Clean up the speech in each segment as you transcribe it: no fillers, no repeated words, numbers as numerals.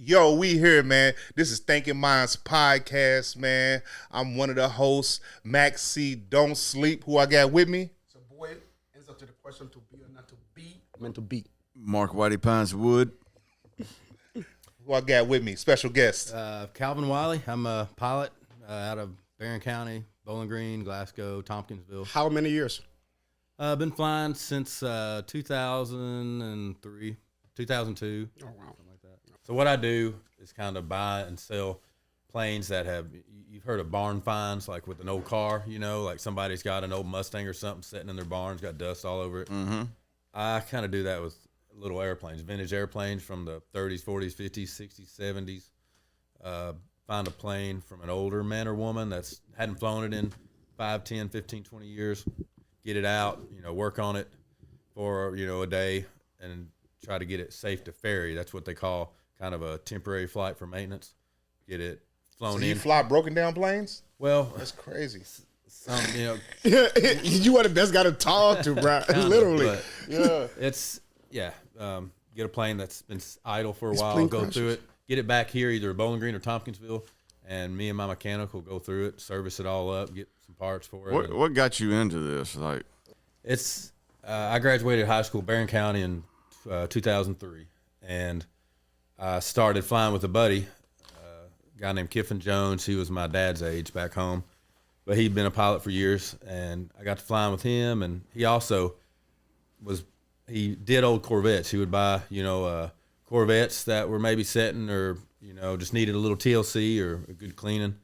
Yo, we here, man. This is Thinking Minds podcast, man. I'm one of the hosts, Max C. Don't Sleep. Who I got with me? So, boy, ends up to the question to be or not to be. Meant to be. Mark Whitey Pines Wood. Who I got with me? Special guest. Calvin Wiley. I'm a pilot out of Barron County, Bowling Green, Glasgow, Tompkinsville. How many years? I've been flying since 2003, 2002. Oh, wow. Something like that. So what I do is kind of buy and sell planes that have, you've heard of barn finds, like with an old car, you know, like somebody's got an old Mustang or something sitting in their barns, got dust all over it. Mm-hmm. I kind of do that with little airplanes, vintage airplanes from the 30s, 40s, 50s, 60s, 70s. Find a plane from an older man or woman that's hadn't flown it in 5, 10, 15, 20 years, get it out, you know, work on it for, you know, a day and try to get it safe to ferry. That's what they call kind of a temporary flight for maintenance. Get it flown So in. you fly broken down planes? Well, That's crazy. some, you know, You are the best guy to talk to, bro. Literally. but Yeah. it's, yeah, get a plane that's been idle for a It's while, plane go crashes. through it, get it back here, either Bowling Green or Tompkinsville, and me and my mechanic will go through it, service it all up, get some parts for it. What got you into this? Like, It's I graduated high school, Barron County, in 2003, and I started flying with a buddy, a guy named Kiffin Jones. He was my dad's age back home, but he'd been a pilot for years, and I got to flying with him. And he also he did old Corvettes. He would buy, you know, Corvettes that were maybe setting or, you know, just needed a little TLC or a good cleaning,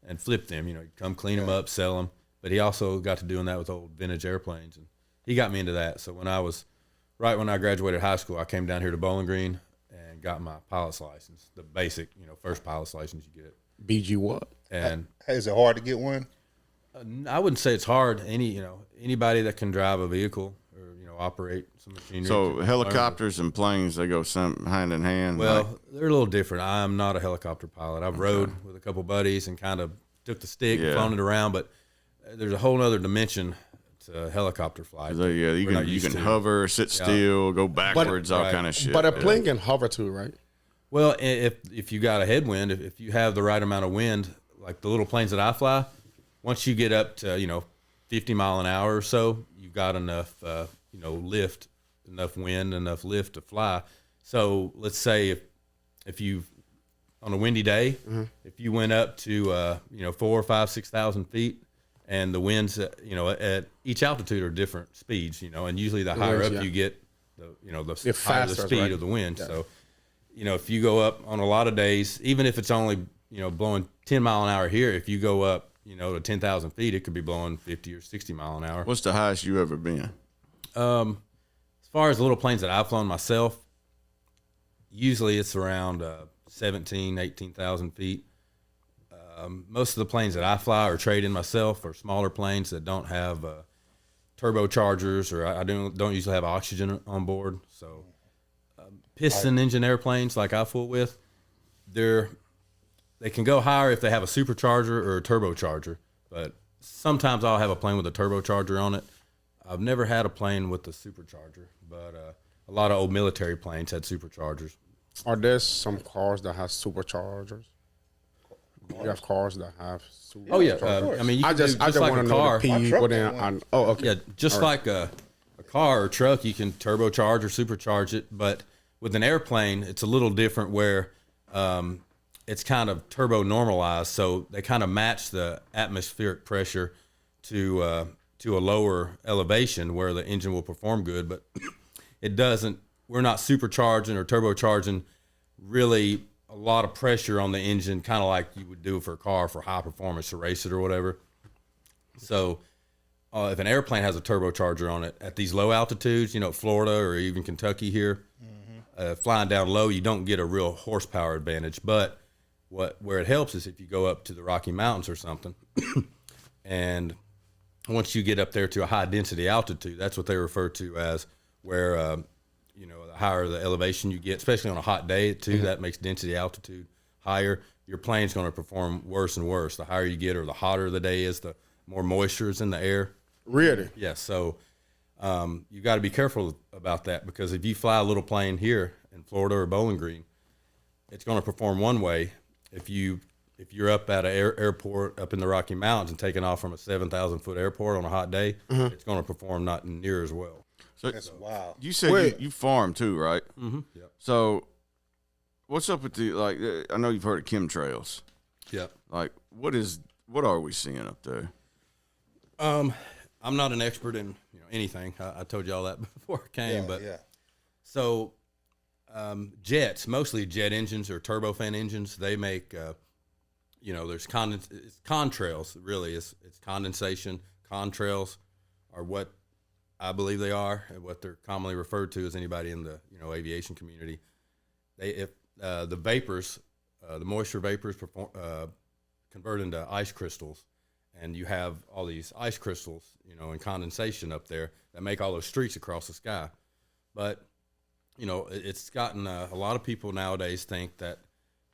and flip them. You know, he'd come clean them up, sell them. But he also got to doing that with old vintage airplanes, and he got me into that. So when I graduated high school, I came down here to Bowling Green and got my pilot's license, the basic, you know, first pilot's license you get. BG what? And Is it hard to get one? I wouldn't say it's hard. Anybody that can drive a vehicle or, you know, operate some machinery. so can helicopters and planes, they go hand in hand. Well, like, they're a little different. I'm not a helicopter pilot. I've rode with a couple buddies and kind of took the stick and Yeah. flown it around, but there's a whole other dimension to helicopter flight. yeah, you we're not can used to. hover, sit still, go backwards, all right. kind of shit. But a Yeah. plane can hover too, right? Well, if you got a headwind, if you have the right amount of wind, like the little planes that I fly, once you get up to, you know, 50 mile an hour or so, you've got enough, you know, lift, enough wind, enough lift to fly. So let's say if you on a windy day, if you went up to, you know, 4, 5, 6,000 feet, and the winds, you know, at each altitude are different speeds, you know, and usually the higher up you get, the higher the faster, speed right? of the wind. Yeah. So, you know, if you go up on a lot of days, even if it's only, you know, blowing 10 mile an hour here, if you go up, you know, to 10,000 feet, it could be blowing 50 or 60 mile an hour. What's the highest you ever been? As far as the little planes that I've flown myself, usually it's around 17, 18,000 feet. Most of the planes that I fly or trade in myself are smaller planes that don't have turbochargers, or I don't usually have oxygen on board. So piston engine airplanes like I fool with, they can go higher if they have a supercharger or a turbocharger. But sometimes I'll have a plane with a turbocharger on it. I've never had a plane with a supercharger, but a lot of old military planes had superchargers. Are there some cars that have superchargers? You have cars that have superchargers. Oh yeah, I mean, you I can just do just like want a to know car. the My P. truck What got in, one. oh, okay. Yeah, just like a car or truck, you can turbocharge or supercharge it. But with an airplane, it's a little different where it's kind of turbo normalized, so they kind of match the atmospheric pressure to a lower elevation where the engine will perform good. But it doesn't. We're not supercharging or turbocharging really a lot of pressure on the engine, kind of like you would do for a car for high performance to race it or whatever. So if an airplane has a turbocharger on it at these low altitudes, you know, Florida or even Kentucky here, flying down low, you don't get a real horsepower advantage. But where it helps is if you go up to the Rocky Mountains or something, and once you get up there to a high density altitude, that's what they refer to as where you know, the higher the elevation you get, especially on a hot day too, that makes density altitude higher. Your plane's going to perform worse and worse. The higher you get, or the hotter the day is, the more moisture is in the air. Really? Yeah, so you got to be careful about that, because if you fly a little plane here in Florida or Bowling Green, it's going to perform one way. If you're up at an airport up in the Rocky Mountains and taking off from a 7,000 foot airport on a hot day, it's going to perform not near as well. So That's wild. you said you farm too, right? Mm-hmm. Yep. So what's up with the I know you've heard of chemtrails. Yep. Like what are we seeing up there? I'm not an expert in anything. I told you all that before I came, so jets, mostly jet engines or turbofan engines, they make there's it's contrails. Really, it's condensation. Contrails are what I believe they are, and what they're commonly referred to as anybody in the aviation community. The vapors, the moisture vapors convert into ice crystals, and you have all these ice crystals, and condensation up there that make all those streaks across the sky. But it's gotten a lot of people nowadays think that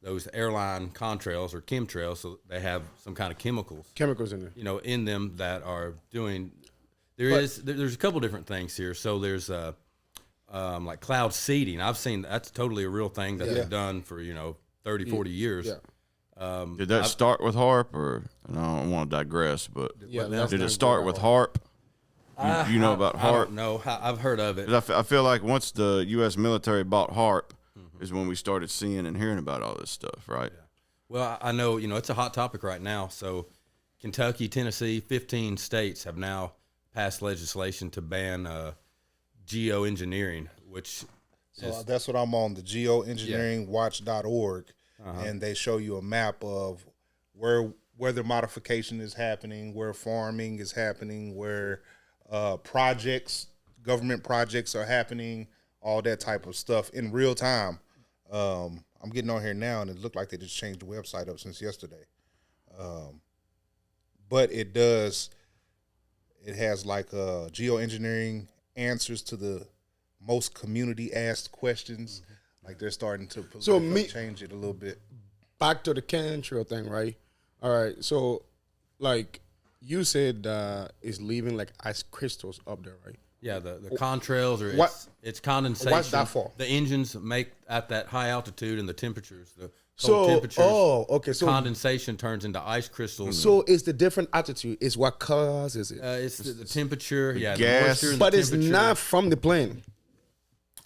those airline contrails or chemtrails, so they have some kind of chemicals in there. In them that are doing. There's a couple different things here. So there's like cloud seeding. I've seen that's totally a real thing that they've done for 30, 40 years. Yeah. Did that start with HARP, or and I don't want to digress, but did it start with HARP? You know about HARP? I don't know. I've heard of it. I feel like once the U.S. military bought HARP is when we started seeing and hearing about all this stuff, right? Yeah. Well, I know, it's a hot topic right now. So Kentucky, Tennessee, 15 states have now passed legislation to ban geoengineering, which That's what I'm on, the geoengineeringwatch.org, and they show you a map of where weather modification is happening, where farming is happening, where government projects are happening, all that type of stuff in real time. I'm getting on here now, and it looked like they just changed the website up since yesterday. But it has like geoengineering answers to the most community asked questions. Like they're starting to change it a little bit. Back to the chemtrail thing, right? All right, so like you said, it's leaving like ice crystals up there, right? Yeah, the contrails or it's condensation. What's that for? The engines make at that high altitude and the temperatures, the So, cold temperatures. So condensation turns into ice crystals. So it's the different altitude. Is what causes it? It's the temperature, the gas. moisture, and But the it's temperature. not from the plane.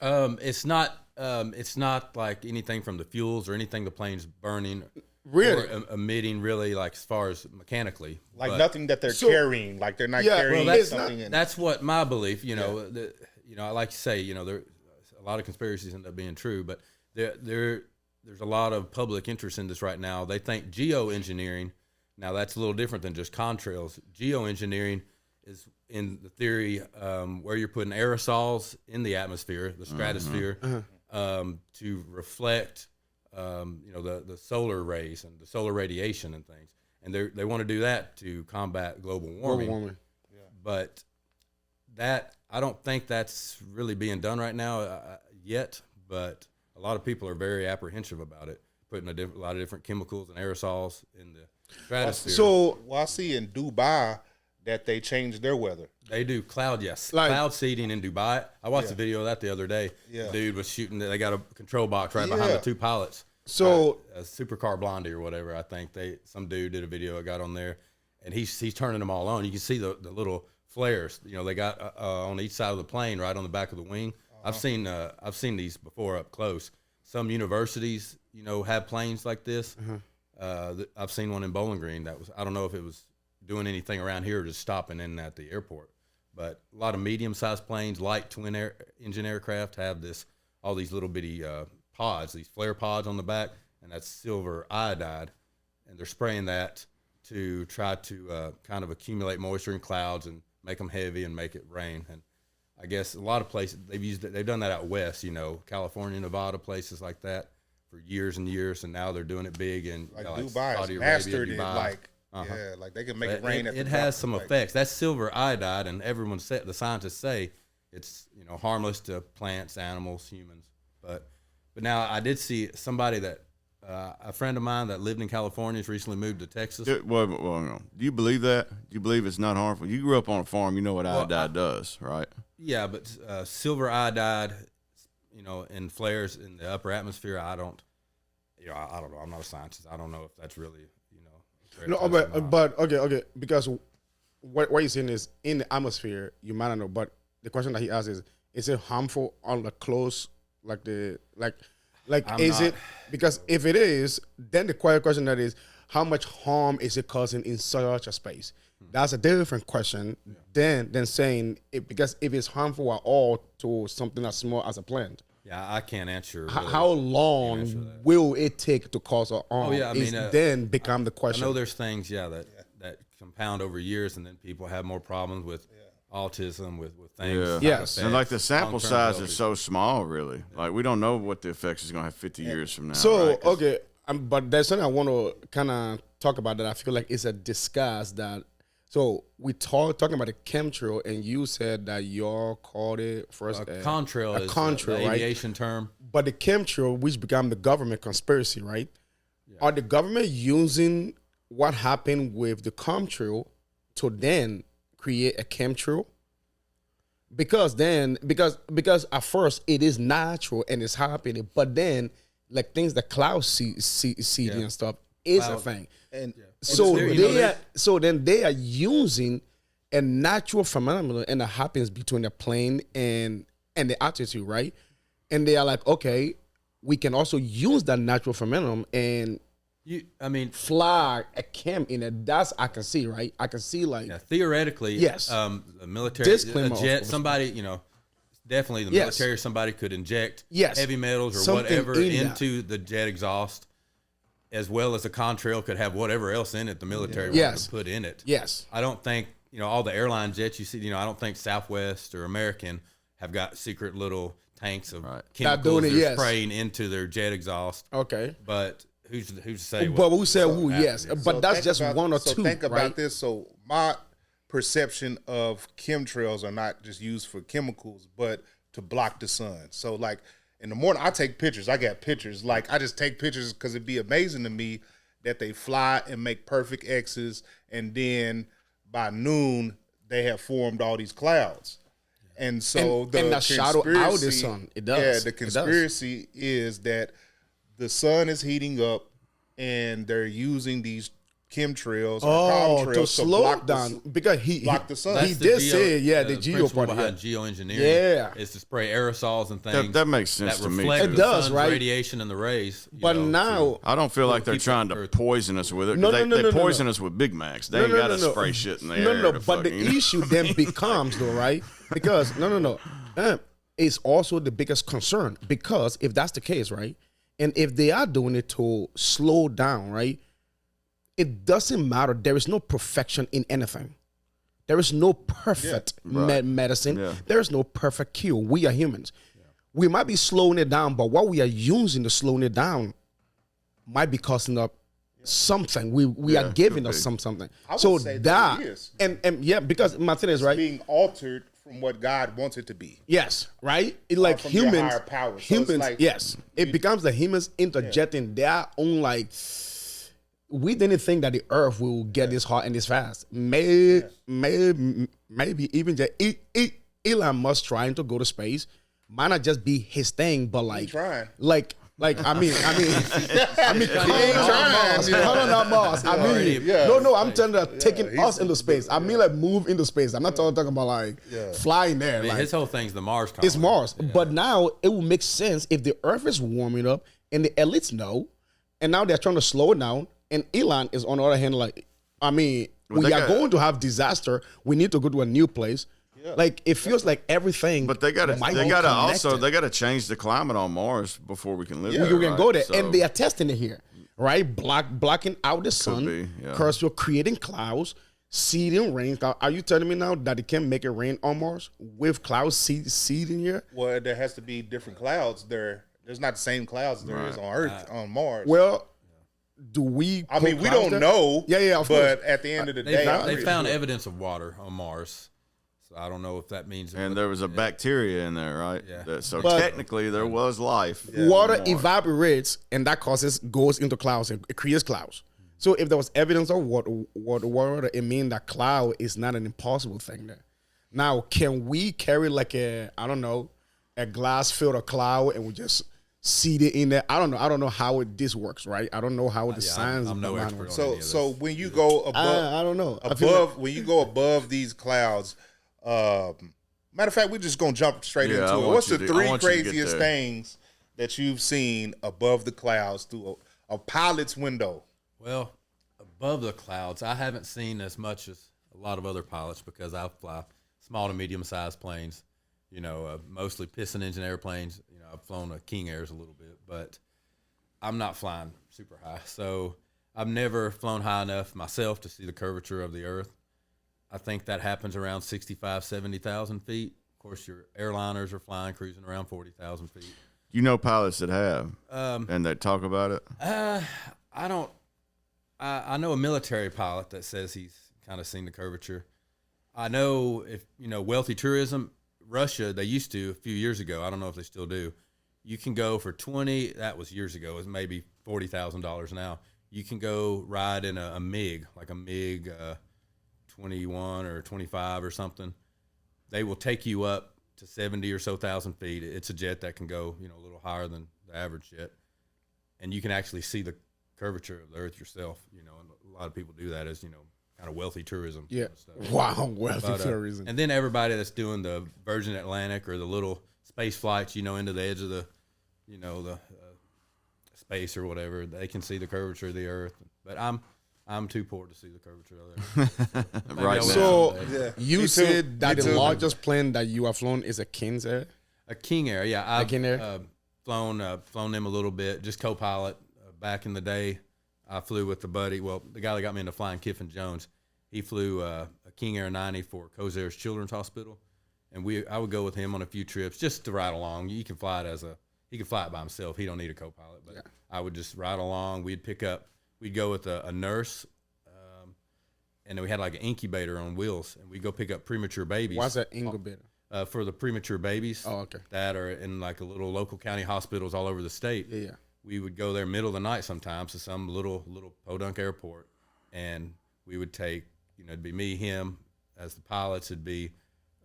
It's not. It's not like anything from the fuels or anything the plane's burning. Really? Or emitting, really, like as far as mechanically. Like But- nothing that they're carrying. Like they're not carrying that's something in. That's what my belief. I like to say, there a lot of conspiracies end up being true, but there's a lot of public interest in this right now. They think geoengineering. Now that's a little different than just contrails. Geoengineering is in the theory where you're putting aerosols in the atmosphere, the stratosphere, to reflect, the solar rays and the solar radiation and things. And they want to do that to combat global warming. But that I don't think that's really being done right now yet. But a lot of people are very apprehensive about it, putting a lot of different chemicals and aerosols in the stratosphere. So I see in Dubai that they changed their weather. They do cloud Like- seeding in Dubai. I watched a video of that the other day. Yeah. The dude was shooting. They got a control box right behind the two pilots. So A supercar blondie or whatever. I think some dude did a video. I got on there, and he's turning them all on. You can see the little flares. They got on each side of the plane, right on the back of the wing. I've seen these before up close. Some universities, have planes like this. I've seen one in Bowling Green that was. I don't know if it was doing anything around here or just stopping in at the airport. But a lot of medium-sized planes, light twin-engine aircraft, have all these little bitty pods, these flare pods on the back, and that's silver iodide, and they're spraying that to try to kind of accumulate moisture in clouds and make them heavy and make it rain. And I guess a lot of places they've done that out west, California, Nevada, places like that for years and years, and now they're doing it big in Like Saudi Dubai has Arabia, mastered it. Dubai. Like like they can make it But rain. it has some effects. That's silver iodide, and the scientists say it's harmless to plants, animals, humans. But now I did see somebody that a friend of mine that lived in California has recently moved to Texas. Well, no. Do you believe that? Do you believe it's not harmful? You grew up on a farm. You know what iodide does, right? Yeah, but silver iodide, in flares in the upper atmosphere, I don't I don't know. I'm not a scientist. I don't know if that's really, No, but okay, because what you're saying is in the atmosphere, you might not know, but the question that he asks is it harmful on the close, is it? Because if it is, then the question that is, how much harm is it causing in such a space? That's a different question than saying it, because if it's harmful at all to something as small as a plant. Yeah, I can't answer. Really, how long will it take to cause a harm? Oh yeah, I mean, then become the question. I know there's things, that compound over years, and then people have more problems with autism, with things. Yeah. Yes. And like the sample size is so small, really. Like we don't know what the effects is going to have 50 years from now. So right? okay, but there's something I want to kind of talk about that I feel like it's a disguise that. So we talking about the chemtrail, and you said that y'all called it first contrail. A contrail, the right? aviation term. But the chemtrail, which became the government conspiracy, right? Yeah. Are the government using what happened with the contrail to then create a chemtrail? Because at first it is natural and it's happening, but then like things that cloud seeding and stuff is a thing. And so then they are using a natural phenomenon and it happens between the plane and the altitude, right? And they are like, okay, we can also use that natural phenomenon and fly a chem in it. That's I can see, right? I can see theoretically, yes. The military, a jet, somebody, definitely the military, somebody could inject heavy metals or something whatever into the jet exhaust, as well as the contrail could have whatever else in it the military wanted to put in it. Yes. I don't think, all the airline jets you see, I don't think Southwest or American have got secret little tanks of chemicals they're spraying into their jet exhaust. Okay. But who's to say? But who said who? Yes. But that's just one or two. Think about this. So my perception of chemtrails are not just used for chemicals, but to block the sun. So like in the morning, I take pictures. I got pictures. Like I just take pictures because it'd be amazing to me that they fly and make perfect X's, and then by noon they have formed all these clouds. And so the shadow out the sun. It does. Yeah, the conspiracy is that the sun is heating up, and they're using these chemtrails or contrails to slow it down because he block the sun. He did say, the geo part behind geoengineering is to spray aerosols and things. That makes sense to me. It does, right? Radiation and the rays. But now I don't feel like they're trying to poison us with it. They poison us with Big Macs. They ain't got to spray shit in the air. But the issue then becomes though, right? Because it's also the biggest concern, because if that's the case, right, and if they are doing it to slow down, right, it doesn't matter. There is no perfection in anything. There is no perfect medicine. Yeah. There is no perfect cure. We are humans. Yeah. We might be slowing it down, but what we are using to slowing it down might be costing up something. We are giving us something. So that is. And because my thing is, right, being altered from what God wants it to be. Yes, right? Like humans, so humans, yes. It becomes the humans interjecting their own we didn't think that the earth will get this hot and this fast. Maybe even just Elon Musk trying to go to space might not just be his thing, but trying. I mean, not Mars. I'm telling you, taking us into space. I mean, move into space. I'm not talking about flying there. His whole thing's the Mars colony. It's Mars, but now it will make sense if the Earth is warming up and the elites know, and now they're trying to slow it down. And Elon is on the other hand, we are going to have disaster. We need to go to a new place. Yeah. It feels like everything. But they gotta change the climate on Mars before we can live there. We can go there, and they are testing it here, right? Blocking out the sun, because you're creating clouds, seeding rain. Are you telling me now that it can make it rain on Mars with clouds seeding here? Well, there has to be different clouds there. There's not the same clouds there is on Earth, on Mars. Well, do we? I mean, we don't know. Yeah. But at the end of the day, they found evidence of water on Mars. So I don't know if that means. And there was a bacteria in there, right? Yeah. So technically, there was life. Yeah. Water evaporates, and that goes into clouds. It creates clouds. So if there was evidence of water, it means that cloud is not an impossible thing there. Now, can we carry a glass filled cloud and we just seated in there. I don't know how this works, right? I don't know how the science. I'm no behind expert it. on So when you go above, I don't know. I feel like- when you go above these clouds, matter of fact, we're just gonna jump straight into it. What's the three craziest things that you've seen above the clouds through a pilot's window? Well, above the clouds, I haven't seen as much as a lot of other pilots because I fly small to medium-sized planes. You know, mostly piston engine airplanes. You know, I've flown a King Airs a little bit, but I'm not flying super high. So I've never flown high enough myself to see the curvature of the Earth. I think that happens around 65, 70,000 feet. Of course, your airliners are flying, cruising around 40,000 feet. You know pilots that have, and that talk about it? I don't. I know a military pilot that says he's kind of seen the curvature. I know if, you know, wealthy tourism, Russia, they used to a few years ago. I don't know if they still do. You can go for that was years ago. It was maybe $40,000 now. You can go ride in a MiG, like a MiG 21 or 25 or something. They will take you up to 70 or so thousand feet. It's a jet that can go, you know, a little higher than the average jet. And you can actually see the curvature of the Earth yourself, you know, and a lot of people do that as, you know, kind of wealthy tourism. Yeah. Kind of stuff. Wow, wealthy tourism. And then everybody that's doing the Virgin Atlantic or the little space flights, you know, into the edge of the, you know, the space or whatever, they can see the curvature of the Earth. But I'm too poor to see the curvature of the Earth. Right. So Yeah. you Me said too. that Me the too. largest plane that you have flown is a King's Air. A King Air, yeah. I've King Air? flown them a little bit, just co-pilot. Back in the day, I flew with the buddy. Well, the guy that got me into flying, Kiffin Jones, he flew a King Air 90 for Cozairs Children's Hospital, and I would go with him on a few trips just to ride along. You can fly it he can fly it by himself. He don't need a co-pilot, but I would just ride along. We'd go with a nurse, and then we had like an incubator on wheels, and we'd go pick up premature babies. Why's that incubator? For the premature babies. Oh, okay. That are in like a little local county hospitals all over the state. Yeah. We would go there middle of the night sometimes to some little podunk airport, and we would take, you know, it'd be me, him as the pilots. It'd be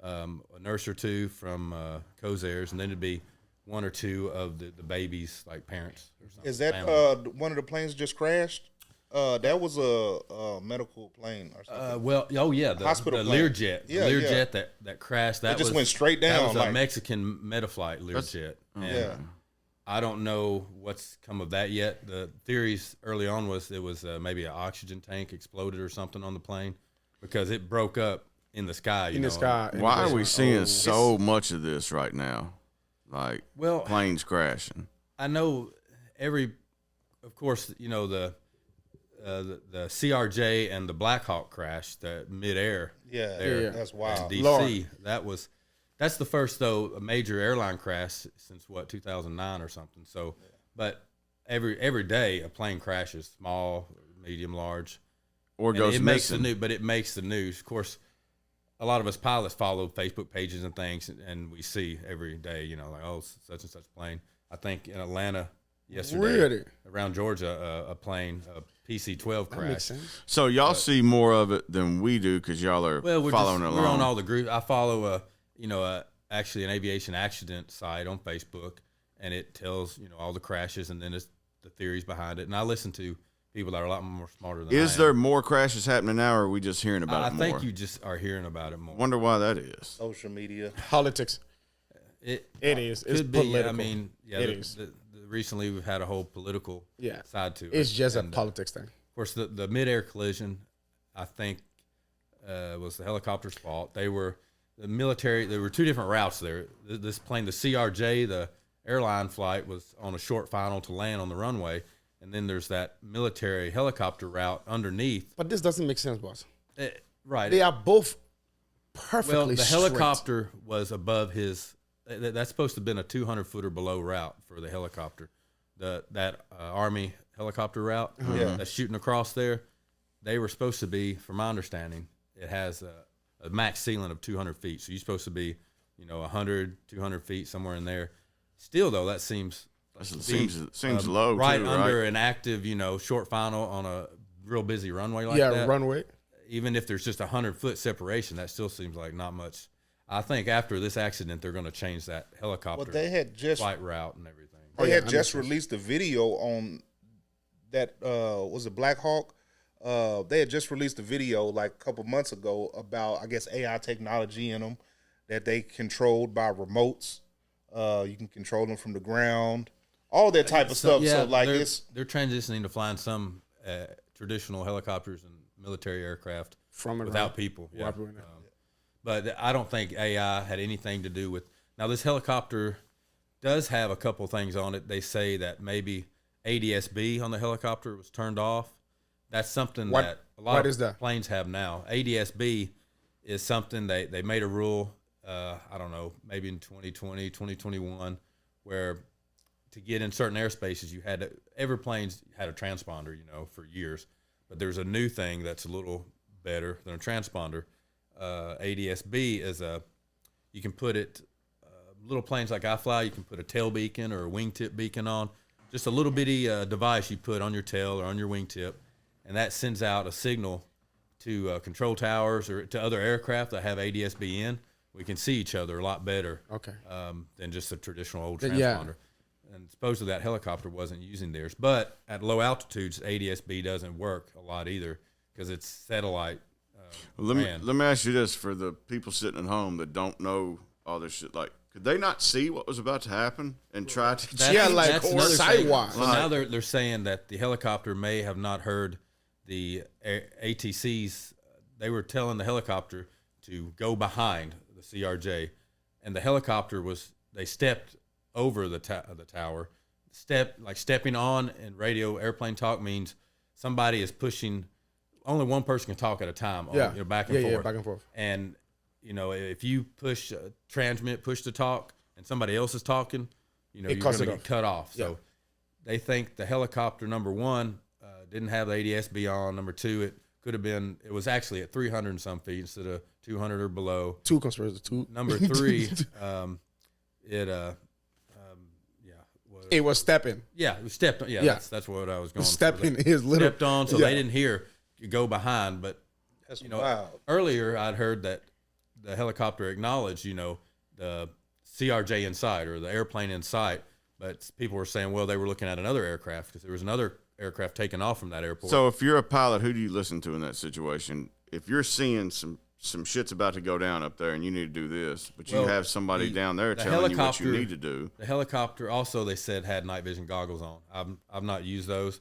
a nurse or two from Cozairs, and then it'd be one or two of the babies, like parents or something. Is that one of the planes just crashed? That was a medical plane or something. The hospital the plane. Learjet, Yeah, Learjet that crashed. That just went straight down. That was like, a Mexican Metaflight Learjet. yeah. I don't know what's come of that yet. The theories early on was it was maybe an oxygen tank exploded or something on the plane because it broke up in the sky. In the sky. Why are we seeing so much of this right now? Like planes crashing. I know of course, you know, the CRJ and the Black Hawk crash, the midair. Yeah, that's wild. In DC, that's the first though major airline crash since 2009 or something. So, but every day a plane crashes, small, medium, large, or goes missing. But it makes the news. Of course, a lot of us pilots follow Facebook pages and things, and we see every day, you know, like, oh, such and such plane. I think in Atlanta yesterday, around Georgia, a plane, a PC-12 That makes crashed. sense. So y'all see more of it than we do because y'all are following along. We're on all the groups. I follow actually an aviation accident site on Facebook, and it tells, you know, all the crashes and then it's the theories behind it. And I listen to people that are a lot more smarter than I am. Is there more crashes happening now, or are we just hearing about it more? I think you just are hearing about it more. Wonder why that is. Social media. Politics. It is. It's could political. be. I mean, recently we've had a whole political side to it. It's just a politics thing. Of course, the mid-air collision, I think, was the helicopter's fault. They were the military. There were two different routes there. This plane, the CRJ, the airline flight, was on a short final to land on the runway, and then there's that military helicopter route underneath. But this doesn't make sense, boss. Right. They are both perfectly Well, the straight. helicopter was above his. That's supposed to have been a 200-footer below route for the helicopter. That Army helicopter route that's shooting across there, they were supposed to be, from my understanding, it has a max ceiling of 200 feet. So you're supposed to be, you know, 100, 200 feet, somewhere in there. Still, though, that seems low, right too, under right? an active, you know, short final on a real busy runway like that. Yeah, runway. Even if there's just 100-foot separation, that still seems like not much. I think after this accident, they're going to change that helicopter Well, they had just flight route and everything. They had just released a video on that. Was it Black Hawk? They had just released a video like a couple months ago about, I guess, AI technology in them that they controlled by remotes. You can control them from the ground, all that type of stuff. Yeah, so like they're transitioning to flying some traditional helicopters and military aircraft without people. Yeah. But I don't think AI had anything to do with. Now this helicopter does have a couple things on it. They say that maybe ADS-B on the helicopter was turned off. That's something that a lot of planes have now. ADS-B is something they made a rule, I don't know, maybe in 2020, 2021, where to get in certain airspaces, every plane's had a transponder, for years. But there's a new thing that's a little better than a transponder. ADS-B is you can put it, little planes like I fly, you can put a tail beacon or a wingtip beacon on. Just a little bitty device you put on your tail or on your wingtip, and that sends out a signal to control towers or to other aircraft that have ADS-B in. We can see each other a lot better than just a traditional old transponder. Yeah. And supposedly that helicopter wasn't using theirs. But at low altitudes, ADS-B doesn't work a lot either because it's satellite. Let me ask you this for the people sitting at home that don't know all this shit. Like, could they not see what was about to happen and try to? That's sidewalk. So now they're saying that the helicopter may have not heard the ATCs. They were telling the helicopter to go behind the CRJ, and the helicopter they stepped over the tower. Stepping on in radio airplane talk means somebody is pushing. Only one person can talk at a time. Back and forth. Yeah, back and forth. And if you push push to talk, and somebody else is talking, you're going to get cut off. So they think the helicopter number one didn't have the ADS-B on. Number two, it was actually at 300 and some feet instead of 200 or below. Two conspirators. Two. Number three, it was stepping. Yeah, it was stepped on. Yeah. That's what I was going. Stepping is little stepped on, so they didn't hear you go behind. But that's wild. Earlier I'd heard that the helicopter acknowledged, the CRJ in sight or the airplane in sight, but people were saying, well, they were looking at another aircraft because there was another aircraft taking off from that airport. So if you're a pilot, who do you listen to in that situation? If you're seeing some shit's about to go down up there and you need to do this, but you have somebody down there telling you what you need to do. The helicopter also, they said, had night vision goggles on. I've not used those,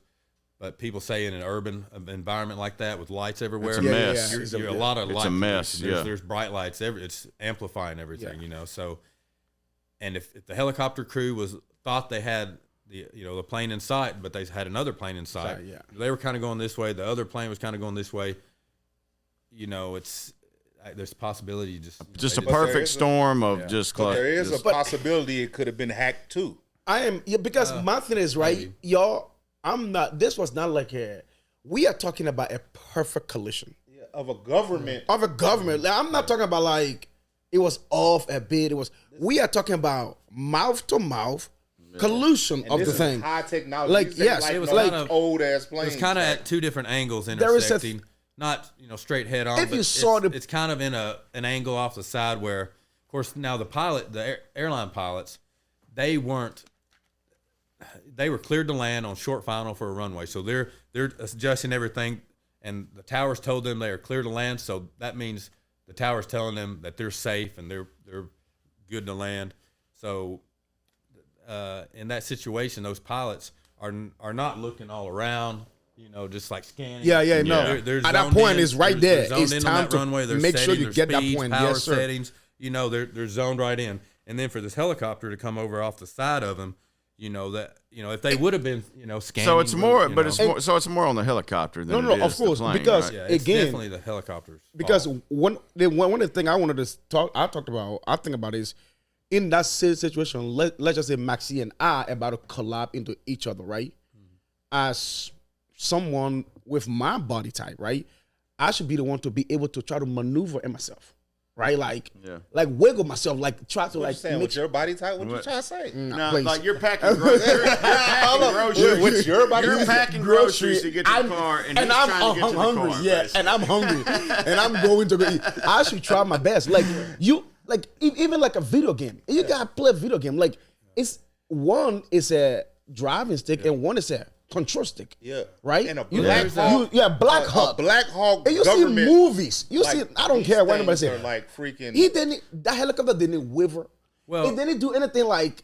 but people say in an urban environment like that with lights everywhere, it's a mess. It's a lot of lights. It's a mess. There's bright lights. It's amplifying everything, So, and if the helicopter crew thought they had the plane in sight, but they had another plane in sight, they were kind of going this way. The other plane was kind of going this way. There's a possibility just a perfect storm of just. But there is a possibility it could have been hacked too. Because my thing is y'all. This was not like we are talking about a perfect collision. Yeah, of a government. Like, I'm not talking about like it was off a bit. We are talking about mouth to mouth collusion of the thing. High technology. Like, yes, it was like old ass planes. It was kind of at two different angles intersecting. Not straight head on. It's kind of in an angle off the side where, of course, now the airline pilots, they were cleared to land on short final for a runway, so they're adjusting everything, and the towers told them they are clear to land. So that means the tower's telling them that they're safe and they're good to land. So in that situation, those pilots are not looking all around. Just like scanning. No. At that point, it's right there. It's time to runway. Make sure you get that point. Power settings. They're zoned right in. And then for this helicopter to come over off the side of them, if they would have been, scanning. So it's more, it's more on the helicopter than it is of course, the plane, because right? It's definitely the helicopter's because fault. one of the thing I wanted to I think about is in that situation. Let's just say Maxie and I about to collab into each other, right? As someone with my body type, right? I should be the one to be able to try to maneuver in myself, right? Like wiggle myself, like try to like. With your body type, what you trying to say? No, like you're packing groceries. What's your body? You're packing groceries to get to the car, and I'm hungry. And I'm hungry, and I'm going to go eat. I should try my best. Like even like a video game, you gotta play a video game. Like one is a driving stick and one is a control stick. Yeah. Right? And a Black Hawk. Black Hawk. A Black Hawk. And you see movies. You see, I don't care what anybody says. Like freaking. That helicopter didn't waver. Well, it didn't do anything like,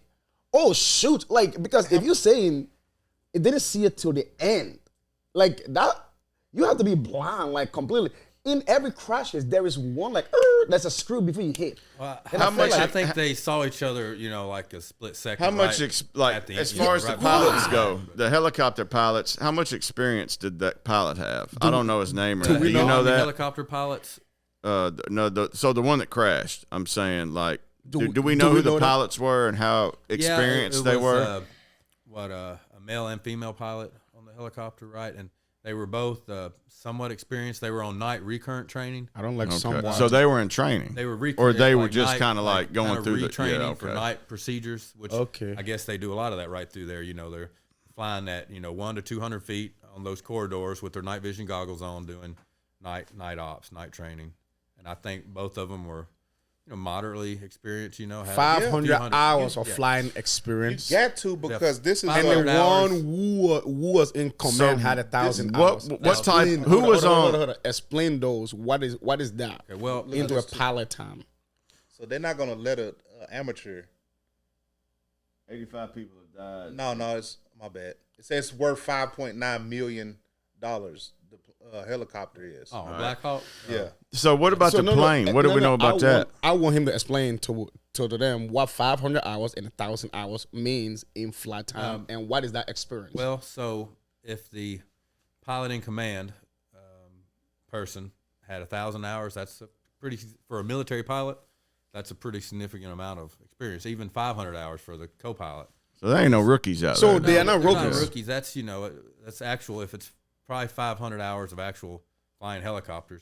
oh shoot, like because if you're saying it didn't see it till the end, like that, you have to be blind like completely. In every crashes, there is one like that's a screw before you hit. Well, I think they saw each other, like a split second. How much, right as far as the pilots go, the helicopter pilots, how much experience did that pilot have? I don't know his name. Do you know that? Helicopter pilots? No. So the one that crashed, I'm saying, like, do we know who the pilots were and how experienced they were? A male and female pilot on the helicopter, right? And they were both somewhat experienced. They were on night recurrent training. I don't like someone. So they were in training. They were or they were just kind of like going through the retraining for night procedures, which I guess they do a lot of that right through there. They're flying at 1 to 200 feet on those corridors with their night vision goggles on, doing night ops, night training. And I think both of them were moderately experienced. 500 hours of flying experience. You got to, because this is and the one who was in command had 1,000 hours. What type? Who was on? Hold on. Explain those. What is that? Okay, well, into a pilot time. So they're not gonna let an amateur. 85 people have died. No, it's my bad. It says it's worth $5.9 million. The helicopter is. Oh, Black Hawk. Yeah. So what about the plane? What do we know about that? I want him to explain to them what 500 hours and 1,000 hours means in flight time, and what is that experience? Well, so if the pilot in command person had 1,000 hours, that's for a military pilot. That's a pretty significant amount of experience. Even 500 hours for the co-pilot. So there ain't no rookies out there. So they are not rookies. Not rookies. That's that's actual. If it's probably 500 hours of actual flying helicopters.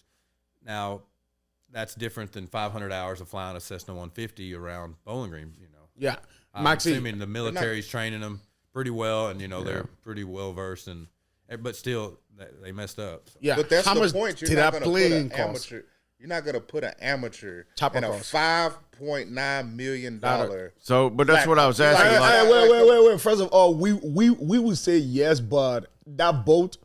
Now, that's different than 500 hours of flying a Cessna 150 around Bowling Green. Yeah, I'm assuming the military's training them pretty well, and they're pretty well versed, but still they messed up. So. Yeah, but that's how the much point. You're not going to amateur. You're not going to put an amateur Chopper in a cost. $5.9 million. So, but that's what I was asking. Wait. First of all, we would say yes, but that boat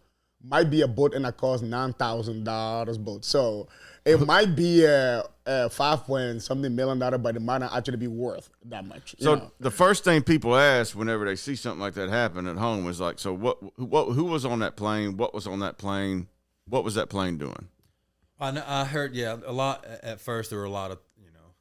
might be a boat and it costs $9,000 boat. So it might be a $5.something million, but it might not actually be worth that much. So the first thing people ask whenever they see something like that happen at home is like, so who was on that plane? What was on that plane? What was that plane doing? I heard, a lot. At first, there were a lot of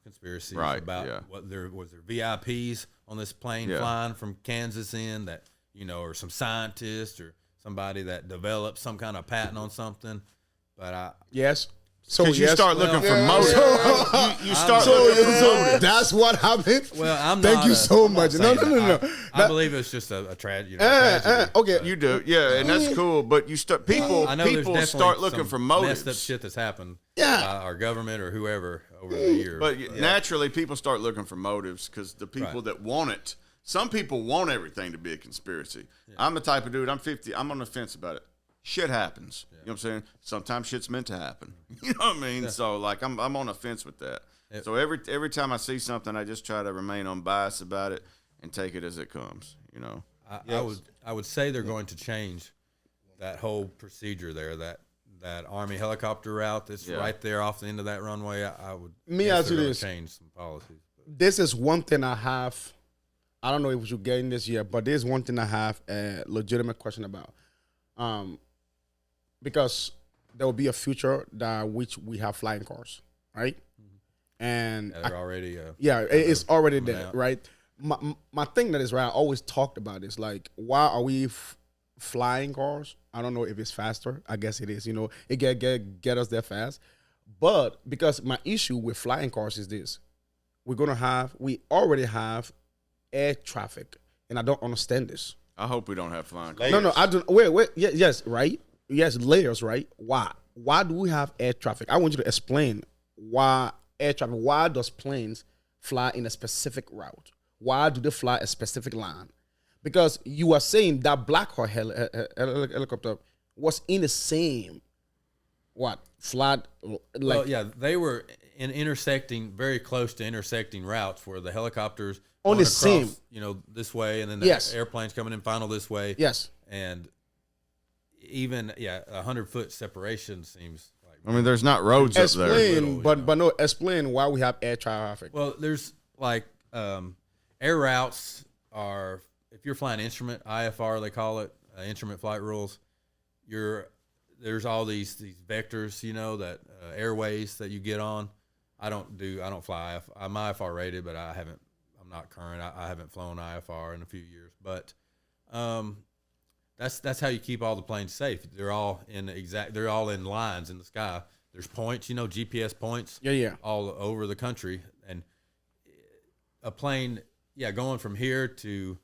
conspiracies about what there VIPs on this plane flying from Kansas in that or some scientist or somebody that developed some kind of patent on something. But yes. So you start looking for motive. You start looking for motive. That's what happened. Well, Thank you so much. No. I believe it's just a tragedy. Okay, you do, and that's cool. But you start people start looking for motives. Messed up shit that's happened. Yeah, by our government or whoever over the years. But naturally, people start looking for motives because the people that want it. Some people want everything to be a conspiracy. Yeah. I'm the type of dude. I'm 50. I'm on the fence about it. Shit happens. You know what I'm saying? Sometimes shit's meant to happen. You know what I mean? Yeah. So like I'm on the fence with that. Yep. So every time I see something, I just try to remain unbiased about it and take it as it comes. I would say they're going to change that whole procedure there. That Army helicopter route that's right there off the end of that runway. I would change some policies. This is one thing I have. I don't know if we should get in this yet, but there's one thing I have a legitimate question about. Because there will be a future which we have flying cars, right? Mm-hmm. And they're already it's already there, right? My thing that is right, I always talked about is like, why are we flying cars? I don't know if it's faster. I guess it is. It get us there fast. But because my issue with flying cars is this: we already have air traffic, and I don't understand this. I hope we don't have flying cars. No, I don't. Wait. Yes, right. Yes, layers, right? Why? Why do we have air traffic? I want you to explain why air traffic. Why does planes fly in a specific route? Why do they fly a specific line? Because you are saying that Black Hawk helicopter was in the same flight. They were very close to intersecting routes where the helicopters On the going same. across, this way, and then the Yes. airplane's coming in final this way. Yes. And even 100-foot separation seems like. I mean, there's not roads up there. Explain, but no, explain why we have air traffic. Well, there's like air routes are, if you're flying instrument, IFR they call it, instrument flight rules. There's all these vectors, that airways that you get on. I don't fly I'm IFR rated, but I'm not current. I haven't flown IFR in a few years, but that's how you keep all the planes safe. They're all in lines in the sky. There's points, GPS points. Yeah. All over the country, and a plane, going from here to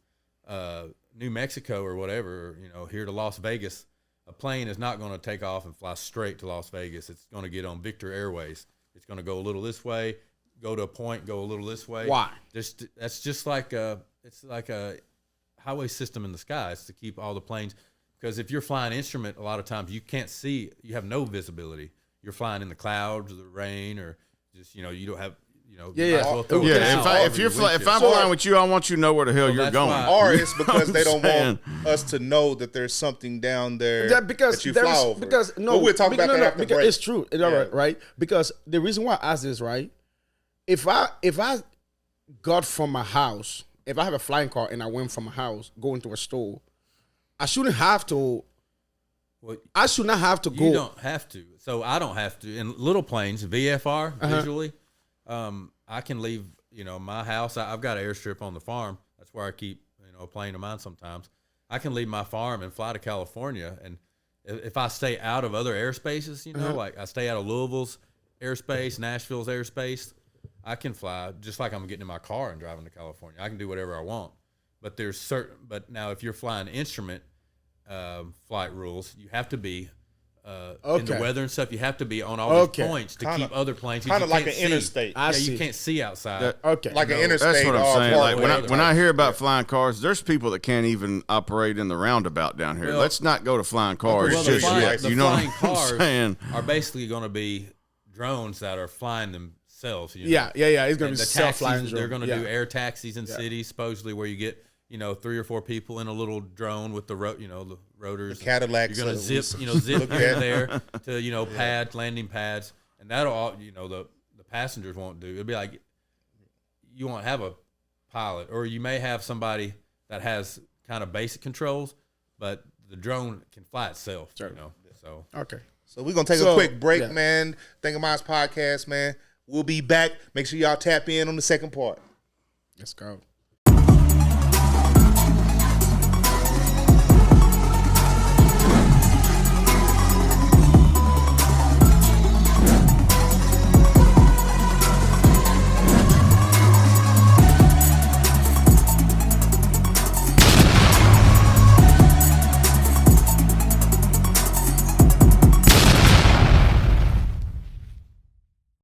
New Mexico or whatever, here to Las Vegas, a plane is not going to take off and fly straight to Las Vegas. It's going to get on Victor Airways. It's going to go a little this way, go to a point, go a little this way. Why? That's just like it's like a highway system in the sky. It's to keep all the planes, because if you're flying instrument, a lot of times you can't see, you have no visibility. You're flying in the clouds or the rain, or just, you don't have, Yeah. If I'm flying with you, I want you to know where the hell you're going. Or it's because they don't want us to know that there's something down there that you fly over. Because But we'll talk about that after because break. it's true. Right? Because the reason why I ask this, right? If I got from my house, if I have a flying car and I went from my house going to a store, I shouldn't have to. Well, I should not have to go. You don't have to. So I don't have to. In little planes, VFR, visually, I can leave, my house. I've got an airstrip on the farm. That's where I keep, a plane of mine sometimes. I can leave my farm and fly to California. And if I stay out of other airspaces, like I stay out of Louisville's airspace, Nashville's airspace, I can fly just like I'm getting in my car and driving to California. I can do whatever I want. But but now if you're flying instrument flight rules, you have to be in the weather and stuff. You have to be on all these points to keep other planes. Kind of like an see. interstate. You can't see outside. Like an interstate. That's what I'm saying. or Like when I hear about flying cars, there's people that can't even operate in the roundabout down here. Well, Let's not go to flying cars Well, just yet. the You know flying what I'm cars saying? are basically going to be drones that are flying themselves. Yeah. It's going to be the self-flying. taxis, they're going to do air taxis in cities, supposedly, where you get 3 or 4 people in a little drone with the rotors. The Cadillacs. You're going to zip here and there to pads, landing pads, and that'll all the passengers won't do. It'll be like you won't have a pilot, or you may have somebody that has kind of basic controls, but the drone can fly itself. Sure. So Okay. So we're going to take a quick break, man. Think of Mindz podcast, man. We'll be back. Make sure y'all tap in on the second part. Let's go.